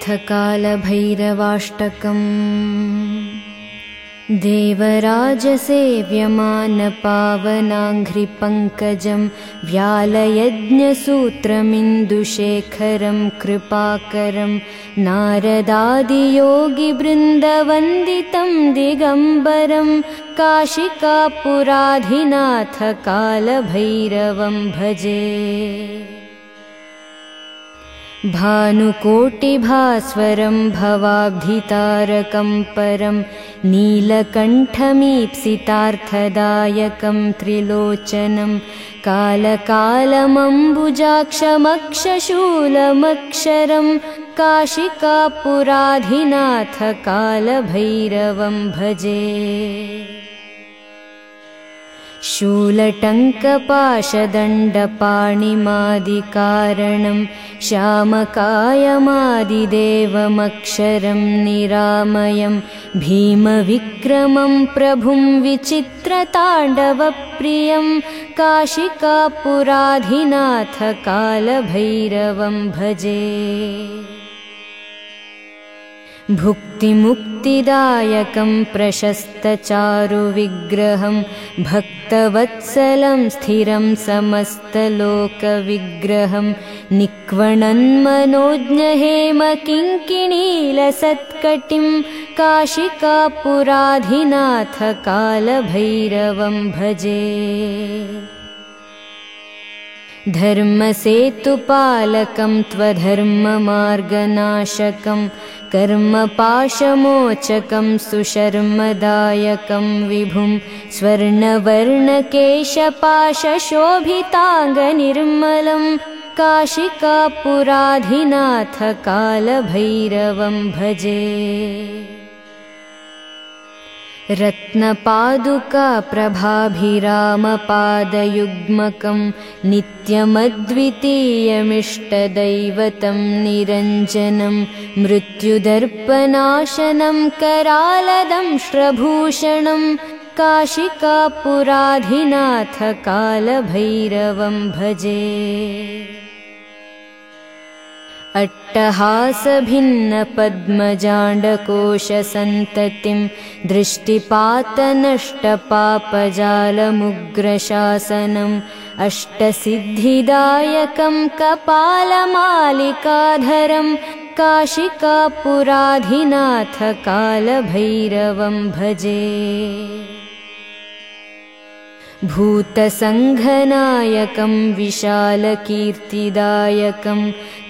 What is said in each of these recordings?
अथ कालभैरवाष्टकम्। देवराजसेव्यमानपावनाङ्घ्रिपङ्कजं व्यालयज्ञसूत्रमिन्दुशेखरं कृपाकरं नारदादियोगिवृन्दवन्दितं दिगम्बरं काशिकापुराधिनाथ कालभैरवं भजे। भानुकोटिभास्वरं भवाब्धितारकं परं नीलकण्ठमीप्सितार्थदायकं त्रिलोचनं कालकालमम्बुजाक्षमक्षशूलमक्षरं काशिकापुराधिनाथ कालभैरवं भजे। शूलटङ्कपाशदण्डपाणिमादिकारणं श्यामकायमादिदेवमक्षरं निरामयं भीमविक्रमं प्रभुं विचित्रताण्डवप्रियं काशिकापुराधिनाथ कालभैरवं भजे। भुक्तिमुक्तिदायकं प्रशस्तचारुविग्रहं भक्तवत्सलं स्थिरं समस्तलोकविग्रहं निक्वणन्मनोज्ञहेमकिङ्किणीलसत्कटिं काशिकापुराधिनाथ कालभैरवं भजे। धर्मसेतुपालकं त्वधर्ममार्गनाशकं कर्मपाशमोचकं सुशर्मदायकं विभुं स्वर्णवर्णकेशपाशशोभिताङ्गनिर्मलं काशिकापुराधिनाथ कालभैरवं भजे। रत्नपादुकाप्रभाभिरामपादयुग्मकं नित्यमद्वितीयमिष्टदैवतं निरञ्जनं मृत्युदर्पनाशनं करालदंष्ट्रभूषणं काशिकापुराधिनाथ कालभैरवं भजे। अट्टहासभिन्नपद्मजाण्डकोशसन्ततिं दृष्टिपातनष्टपापजालमुग्रशासनम् अष्टसिद्धिदायकं कपालमालिकाधरं काशिकापुराधिनाथ कालभैरवं भजे। भूतसङ्घनायकं विशालकीर्तिदायकं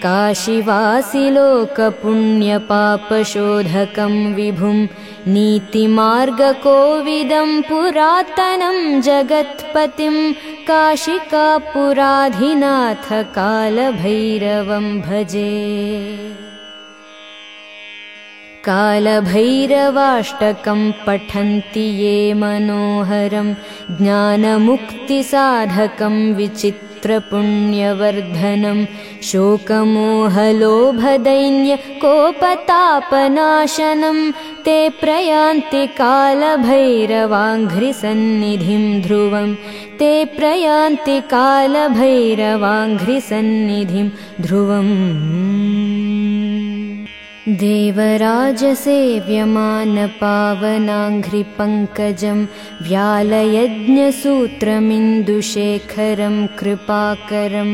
काशीवासिलोकपुण्यपापशोधकं विभुं नीतिमार्गकोविदं पुरातनं जगत्पतिं काशिकापुराधिनाथ कालभैरवं भजे। कालभैरवाष्टकं पठन्ति ये मनोहरं ज्ञानमुक्तिसाधकं विचित्रपुण्यवर्धनं शोकमोहलोभदैन्यकोपतापनाशनं ते प्रयान्ति कालभैरवाङ्घ्रिसन्निधिं ध्रुवं ते प्रयान्ति कालभैरवाङ्घ्रिसन्निधिं ध्रुवम्। देवराजसेव्यमानपावनाङ्घ्रिपङ्कजं व्यालयज्ञसूत्रमिन्दुशेखरं कृपाकरं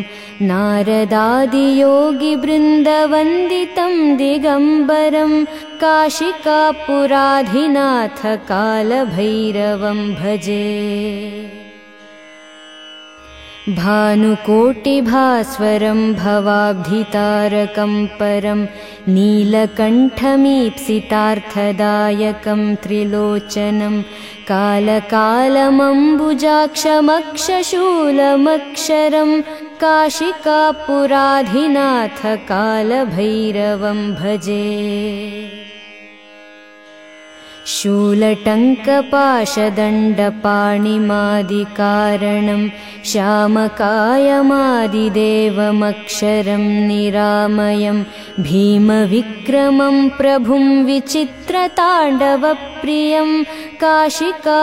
नारदादियोगिवृन्दवन्दितं दिगम्बरं काशिकापुराधिनाथ कालभैरवं भजे। भानुकोटिभास्वरं भवाब्धितारकं परं नीलकण्ठमीप्सितार्थदायकं त्रिलोचनं कालकालमम्बुजाक्षमक्षशूलमक्षरं काशिकापुराधिनाथ कालभैरवं भजे। शूलटङ्कपाशदण्डपाणिमादिकारणं श्यामकायमादिदेवमक्षरं निरामयं भीमविक्रमं प्रभुं विचित्रताण्डवप्रियं काशिकापुराधिनाथ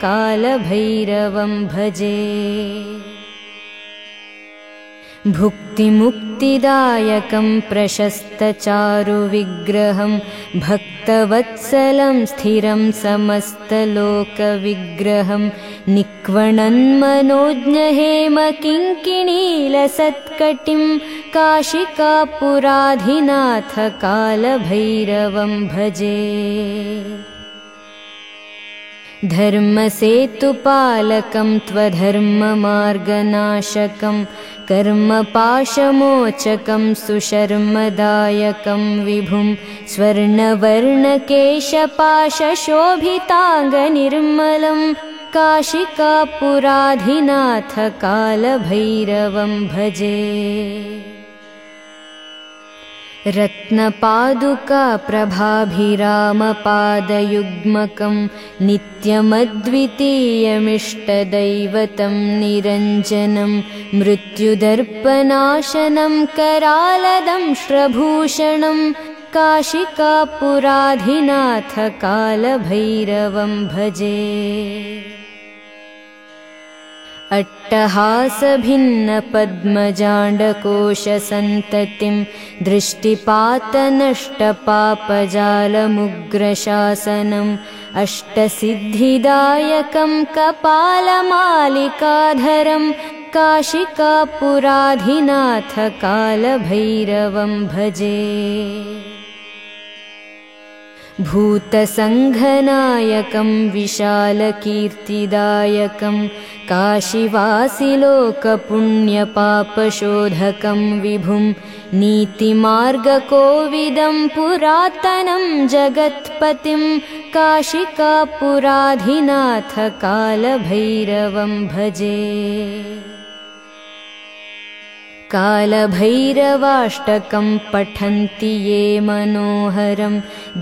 कालभैरवं भजे। भुक्तिमुक्तिदायकं प्रशस्तचारुविग्रहं भक्तवत्सलं स्थिरं समस्तलोकविग्रहं निक्वणन्मनोज्ञहेमकिङ्किणीलसत्कटिं काशिकापुराधिनाथ कालभैरवं भजे। धर्मसेतुपालकं त्वधर्ममार्गनाशकं कर्मपाशमोचकं सुशर्मदायकं विभुं स्वर्णवर्णकेशपाशशोभिताङ्गनिर्मलं काशिकापुराधिनाथ कालभैरवं भजे। रत्नपादुका प्रभाभिरामपादयुग्मकं नित्यमद्वितीयमिष्टदैवतं निरञ्जनं मृत्युदर्पनाशनं करालदंष्ट्रभूषणं काशिकापुराधिनाथ कालभैरवं भजे। अट्टहासभिन्नपद्मजाण्डकोशसन्ततिं दृष्टिपातनष्टपापजालमुग्रशासनम् अष्टसिद्धिदायकं कपालमालिकाधरं काशिकापुराधिनाथ कालभैरवं भजे। भूतसङ्घनायकं विशालकीर्तिदायकं काशीवासिलोकपुण्यपापशोधकं विभुं नीतिमार्गकोविदं पुरातनं जगत्पतिं काशिकापुराधिनाथ कालभैरवं भजे। कालभैरवाष्टकं पठन्ति ये मनोहरं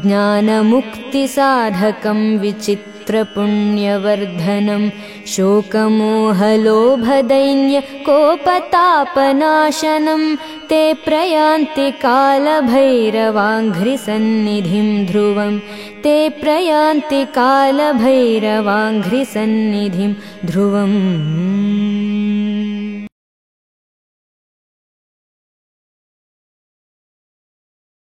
ज्ञानमुक्तिसाधकं विचित्रपुण्यवर्धनं शोकमोहलोभदैन्यकोपतापनाशनं ते प्रयान्ति कालभैरवाङ्घ्रिसन्निधिं ध्रुवं ते प्रयान्ति कालभैरवाङ्घ्रिसन्निधिं ध्रुवम्।